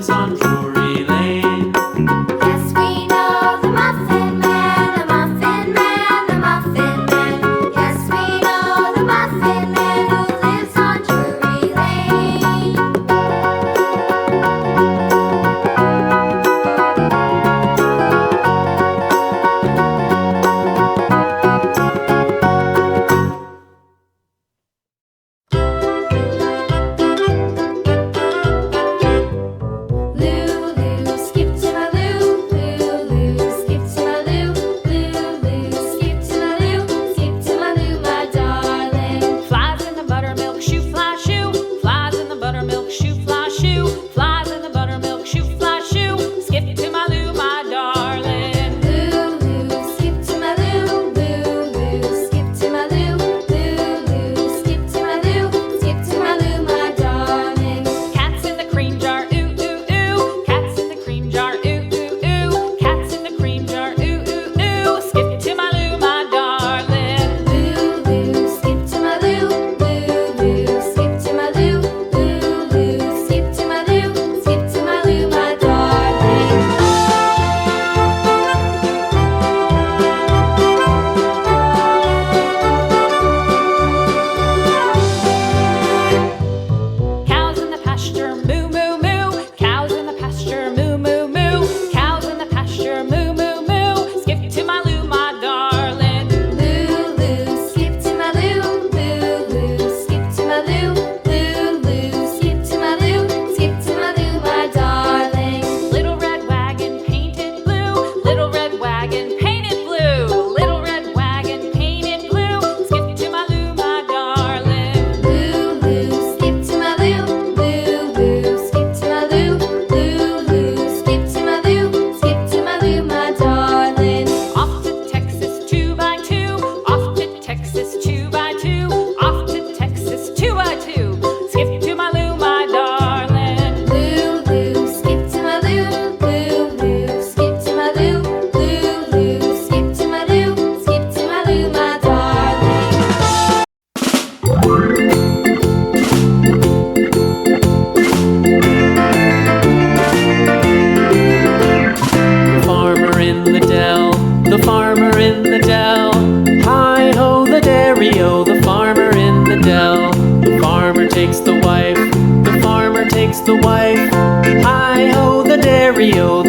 lives on Drury Lane. Yes, we know the Muffin Man, the Muffin Man, the Muffin Man. Yes, we know the Muffin Man who lives on Drury Lane. Lulu, skip to my Lou, Lulu, skip to my Lou, Lulu, skip to my Lou, skip to my Lou, my darling. Flies in the buttermilk shoe, fly shoe. Flies in the buttermilk shoe, fly shoe. Flies in the buttermilk shoe, fly shoe. Skip to my Lou, my darling. Lulu, skip to my Lou, Lulu, skip to my Lou, Lulu, skip to my Lou, skip to my Lou, my darling. Cats in the cream jar, ooh ooh ooh. Cats in the cream jar, ooh ooh ooh. Cats in the cream jar, ooh ooh ooh. Skip to my Lou, my darling. Lulu, skip to my Lou, Lulu, skip to my Lou, Lulu, skip to my Lou, skip to my Lou, my darling. Cows in the pasture, moo moo moo. Cows in the pasture, moo moo moo. Cows in the pasture, moo moo moo. Skip to my Lou, my darling. Lulu, skip to my Lou, Lulu, skip to my Lou, Lulu, skip to my Lou, skip to my Lou, my darling. Little red wagon painted blue. Little red wagon painted blue. Little red wagon painted blue. Skip to my Lou, my darling. Lulu, skip to my Lou, Lulu, skip to my Lou, Lulu, skip to my Lou, skip to my Lou, my darling. Off to Texas 2x2. Off to Texas 2x2. Off to Texas 2x2. Skip to my Lou, my darling. Lulu, skip to my Lou, Lulu, skip to my Lou, Lulu, skip to my Lou, skip to my Lou, my darling. The farmer in the dell, the farmer in the dell. Hi-ho, the dairy-o, the farmer in the dell. The farmer takes the wife, the farmer takes the wife. Hi-ho, the dairy-o,